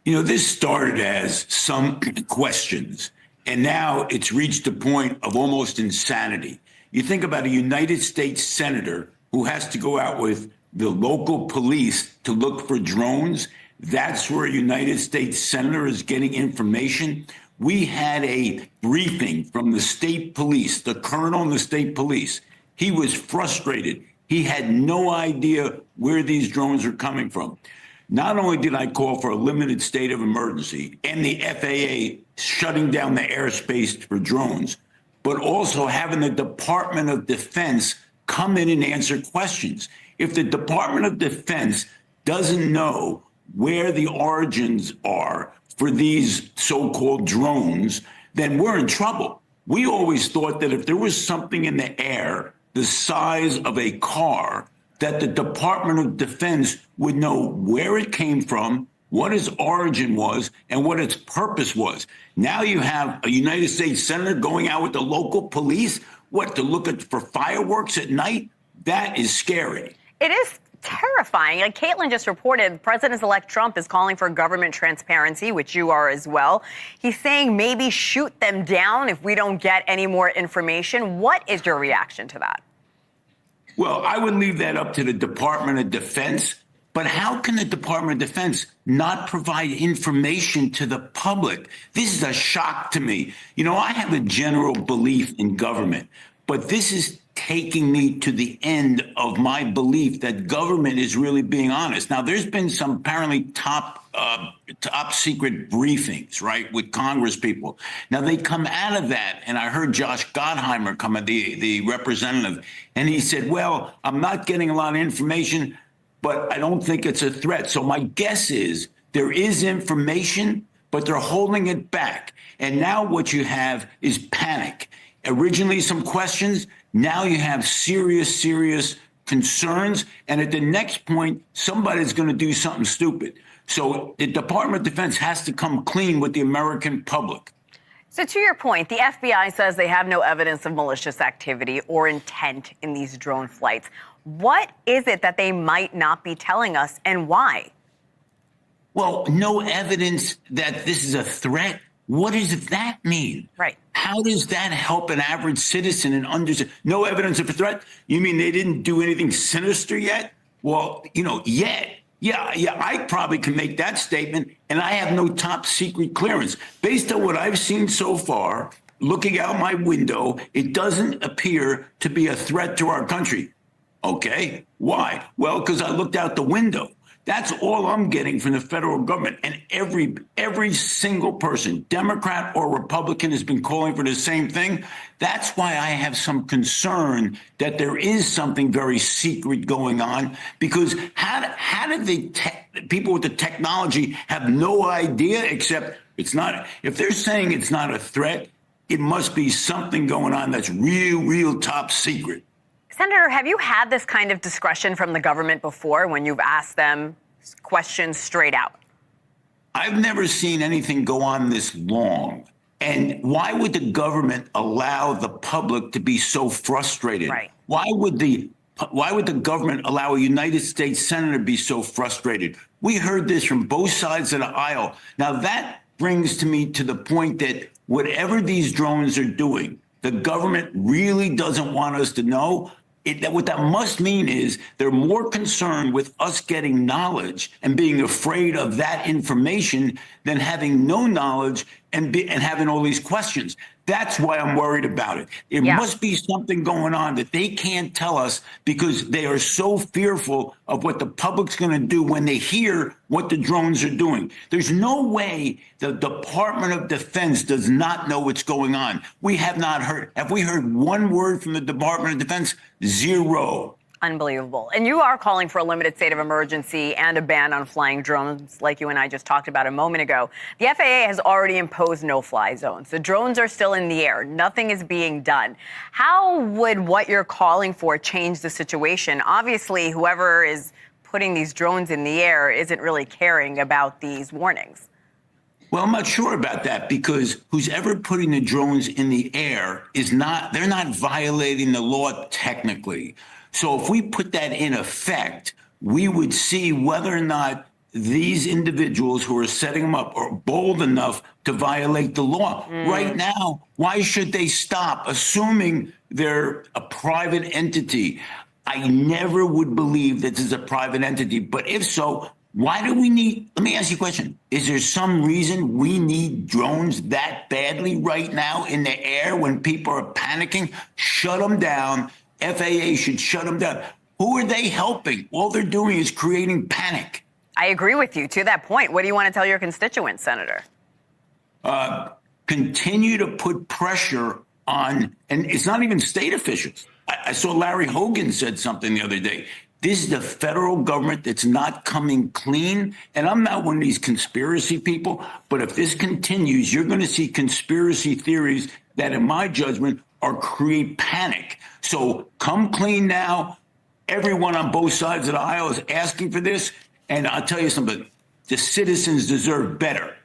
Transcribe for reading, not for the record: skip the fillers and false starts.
This started as some questions, and now it's reached a point of almost insanity. You think about a United States senator who has to go out with the local police to look for drones. That's where a United States senator is getting information. We had a briefing from the state police, the colonel in the state police. He was frustrated. He had no idea where these drones are coming from. Not only did I call for a limited state of emergency and the FAA shutting down the airspace for drones, but also having the Department of Defense come in and answer questions. If the Department of Defense doesn't know where the origins are for these so-called drones, then we're in trouble. We always thought that if there was something in the air the size of a car, that the Department of Defense would know where it came from, what its origin was, and what its purpose was. Now you have a United States senator going out with the local police, to look for fireworks at night? That is scary. It is terrifying. Like Caitlin just reported, President-elect Trump is calling for government transparency, which you are as well. He's saying maybe shoot them down if we don't get any more information. What is your reaction to that? Well, I would leave that up to the Department of Defense. But how can the Department of Defense not provide information to the public? This is a shock to me. I have a general belief in government, but this is taking me to the end of my belief that government is really being honest. Now, there's been some apparently top secret briefings, right, with Congress people. Now, they come out of that, and I heard Josh Gottheimer come, the representative, and he said, well, I'm not getting a lot of information, but I don't think it's a threat. So my guess is there is information, but they're holding it back. And now what you have is panic. Originally some questions. Now you have serious concerns. And at the next point, somebody's going to do something stupid. So the Department of Defense has to come clean with the American public. So to your point, the FBI says they have no evidence of malicious activity or intent in these drone flights. What is it that they might not be telling us, and why? Well, no evidence that this is a threat. What does that mean? Right. How does that help an average citizen and understand? No evidence of a threat? You mean they didn't do anything sinister yet? Well, yet. Yeah, I probably can make that statement, and I have no top secret clearance. Based on what I've seen so far, looking out my window, it doesn't appear to be a threat to our country. Okay, why? Well, because I looked out the window. That's all I'm getting from the federal government. And every single person, Democrat or Republican, has been calling for the same thing. That's why I have some concern that there is something very secret going on, because how did the people with the technology have no idea, except it's not, if they're saying it's not a threat, it must be something going on that's real top secret. Senator, have you had this kind of discretion from the government before when you've asked them questions straight out? I've never seen anything go on this long. And why would the government allow the public to be so frustrated? Right. Why would the government allow a United States senator to be so frustrated? We heard this from both sides of the aisle. Now, that brings me to the point that whatever these drones are doing, the government really doesn't want us to know. What that must mean is they're more concerned with us getting knowledge and being afraid of that information than having no knowledge and having all these questions. That's why I'm worried about it. It must be something going on that they can't tell us, because they are so fearful of what the public's going to do when they hear what the drones are doing. There's no way the Department of Defense does not know what's going on. We have not heard. Have we heard one word from the Department of Defense? Zero. Unbelievable. And you are calling for a limited state of emergency and a ban on flying drones, like you and I just talked about a moment ago. The FAA has already imposed no-fly zones. The drones are still in the air. Nothing is being done. How would what you're calling for change the situation? Obviously, whoever is putting these drones in the air isn't really caring about these warnings. Well, I'm not sure about that, because who's ever putting the drones in the air they're not violating the law technically. So if we put that in effect, we would see whether or not these individuals who are setting them up are bold enough to violate the law. Right now, why should they stop, assuming they're a private entity? I never would believe that this is a private entity, but if so, why do we need, let me ask you a question. Is there some reason we need drones that badly right now in the air when people are panicking? Shut them down. FAA should shut them down. Who are they helping? All they're doing is creating panic. I agree with you. To that point, what do you want to tell your constituents, Senator? Continue to put pressure on, and it's not even state officials. I saw Larry Hogan said something the other day. This is the federal government that's not coming clean. And I'm not one of these conspiracy people, but if this continues, you're going to see conspiracy theories that, in my judgment, are create panic. So come clean now. Everyone on both sides of the aisle is asking for this. And I'll tell you something, the citizens deserve better.